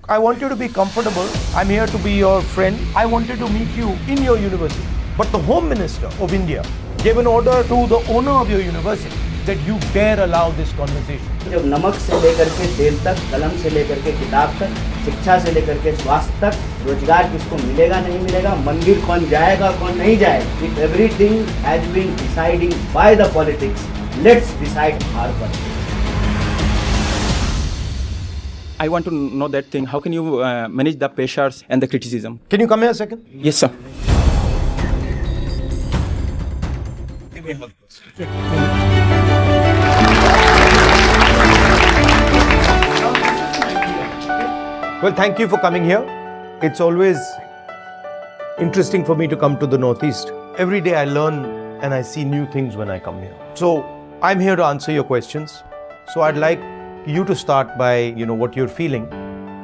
I want you to be comfortable. I'm here to be your friend. I wanted to meet you in your university. But the Home Minister of India gave an order to the owner of your university that you dare allow this conversation. जब नमक से लेकर के तेल तक, कलम से लेकर के किताब तक, शिक्षा से लेकर के स्वास्थ्य तक, रोजगार किसको मिलेगा नहीं मिलेगा, मंदिर कौन जाएगा कौन नहीं जाएगा, if everything has been decided by the politics, let's decide our politics. I want to know that thing. How can you manage the pressures and the criticism? Can you come here a second? Yes, sir. Well, thank you for coming here. It's always interesting for me to come to the Northeast. Every day I learn and I see new things when I come here. So I'm here to answer your questions. So I'd like you to start by, what you're feeling.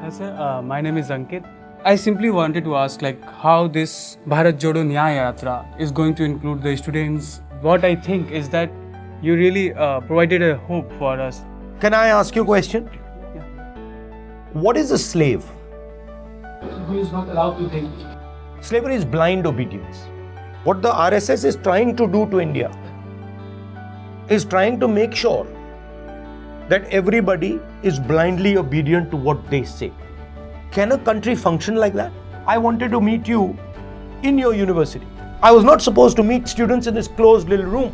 Yes, sir. My name is Ankit. I simply wanted to ask how this Bharat Jodo Nyaya Yatra is going to include the students. What I think is that you really provided a hope for us. Can I ask you a question? Yeah. What is a slave? Who is not allowed to think. Slavery is blind obedience. What the RSS is trying to do to India is trying to make sure that everybody is blindly obedient to what they say. Can a country function like that? I wanted to meet you in your university. I was not supposed to meet students in this closed little room.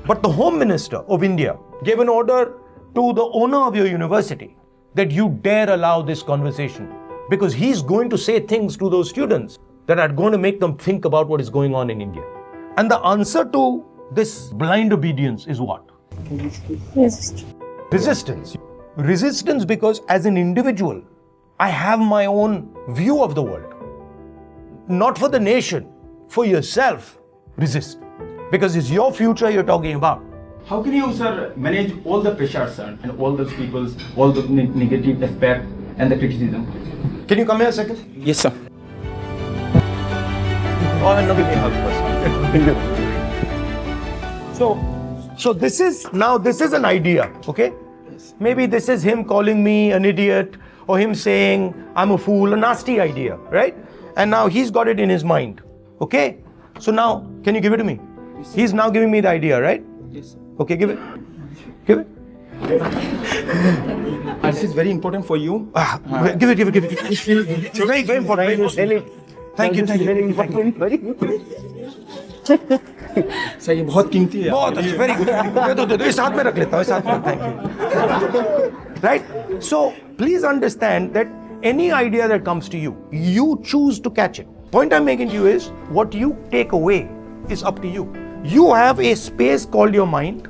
But the Home Minister of India gave an order to the owner of your university that you dare allow this conversation, because he's going to say things to those students that are going to make them think about what is going on in India. And the answer to this blind obedience is what? Resistance. Resistance because as an individual, I have my own view of the world. Not for the nation, for yourself, resist. Because it's your future you're talking about. How can you, sir, manage all the pressures, sir, and all those people's, all the negative aspect and the criticism? Can you come here a second? Yes, sir. Oh, no, give me a hug first. So this is an idea, okay? Maybe this is him calling me an idiot or him saying I'm a fool, a nasty idea, right? And now he's got it in his mind, okay? So now, can you give it to me? He's now giving me the idea, right? Yes, sir. Okay, give it. Give it. This is very important for you. Give it. It's very, very important. Thank you. Sir ये बहुत कीमती है बहुत अच्छी, very good. दे इस हाथ में रख लेता हूँ, इस हाथ में. Thank you. Right? So please understand that any idea that comes to you, you choose to catch it. Point I'm making to you is what you take away is up to you. You have a space called your mind.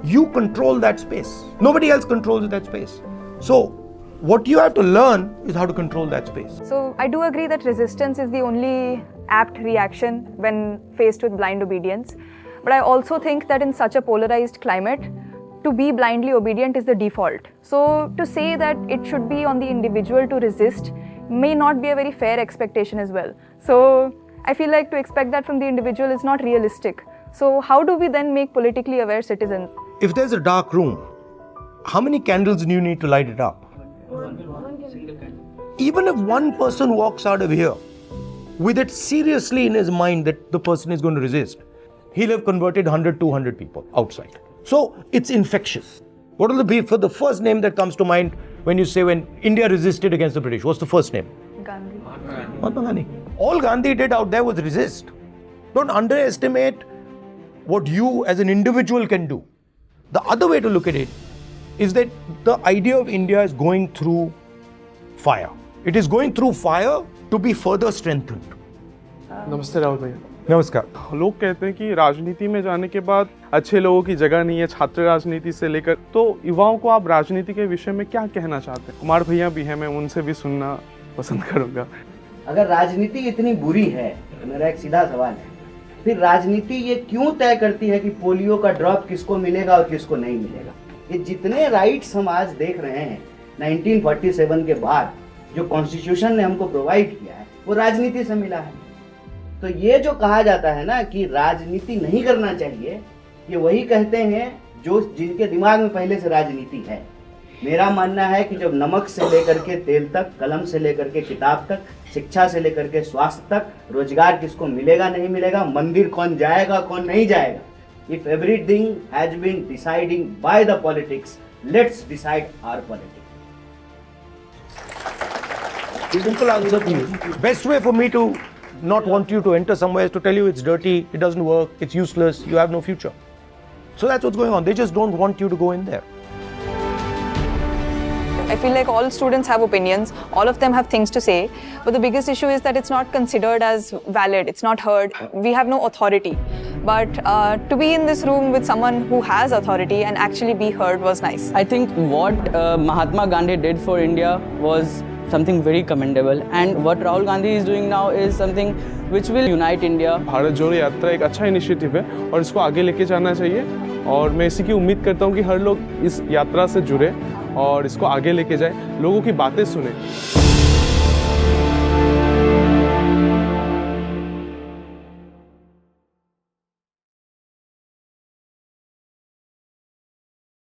You control that space. Nobody else controls that space. So what you have to learn is how to control that space. So I do agree that resistance is the only apt reaction when faced with blind obedience. But I also think that in such a polarized climate, to be blindly obedient is the default. So to say that it should be on the individual to resist may not be a very fair expectation as well. So I feel like to expect that from the individual is not realistic. So how do we then make politically aware citizens? If there's a dark room, how many candles do you need to light it up? Even if one person walks out of here with it seriously in his mind that the person is going to resist, he'll have converted 100, 200 people outside. So it's infectious. What will be for the first name that comes to mind when you say when India resisted against the British? What's the first name? Gandhi. Mahatma Gandhi. All Gandhi did out there was resist. Don't underestimate what you as an individual can do. The other way to look at it is that the idea of India is going through fire. It is going through fire to be further strengthened. नमस्ते राहुल भैया. Namaskar. लोग कहते हैं कि राजनीति में जाने के बाद अच्छे लोगों की जगह नहीं है, छात्र राजनीति से लेकर. तो युवाओं को आप राजनीति के विषय में क्या कहना चाहते हैं? कुमार भैया भी हैं, मैं उनसे भी सुनना पसंद करूंगा. अगर राजनीति इतनी बुरी है तो मेरा एक सीधा सवाल है, फिर राजनीति ये क्यों तय करती है कि पोलियो का ड्रॉप किसको मिलेगा और किसको नहीं मिलेगा? ये जितने राइट्स हम आज देख रहे हैं 1947 के बाद जो कॉन्स्टिट्यूशन ने हमको प्रोवाइड किया है वो राजनीति से मिला है. तो ये जो कहा जाता है ना कि राजनीति नहीं करना चाहिए, ये वही कहते हैं जो जिनके दिमाग में पहले से राजनीति है. मेरा मानना है कि जब नमक से लेकर के तेल तक, कलम से लेकर के किताब तक, शिक्षा से लेकर के स्वास्थ्य तक, रोजगार किसको मिलेगा नहीं मिलेगा, मंदिर कौन जाएगा कौन नहीं जाएगा, if everything has been deciding by the politics, let's decide our politics. Simple answer to you. Best way for me to not want you to enter somewhere is to tell you it's dirty, it doesn't work, it's useless, you have no future. So that's what's going on. They just don't want you to go in there. I feel like all students have opinions, all of them have things to say, but the biggest issue is that it's not considered as valid, it's not heard, we have no authority. But to be in this room with someone who has authority and actually be heard was nice. I think what Mahatma Gandhi did for India was something very commendable, and what Rahul Gandhi is doing now is something which will unite India. Bharat जोड़ो यात्रा एक अच्छा initiative है और इसको आगे लेके जाना चाहिए, और मैं इसी की उम्मीद करता हूँ कि हर लोग इस यात्रा से जुड़े और इसको आगे लेके जाए, लोगों की बातें सुने।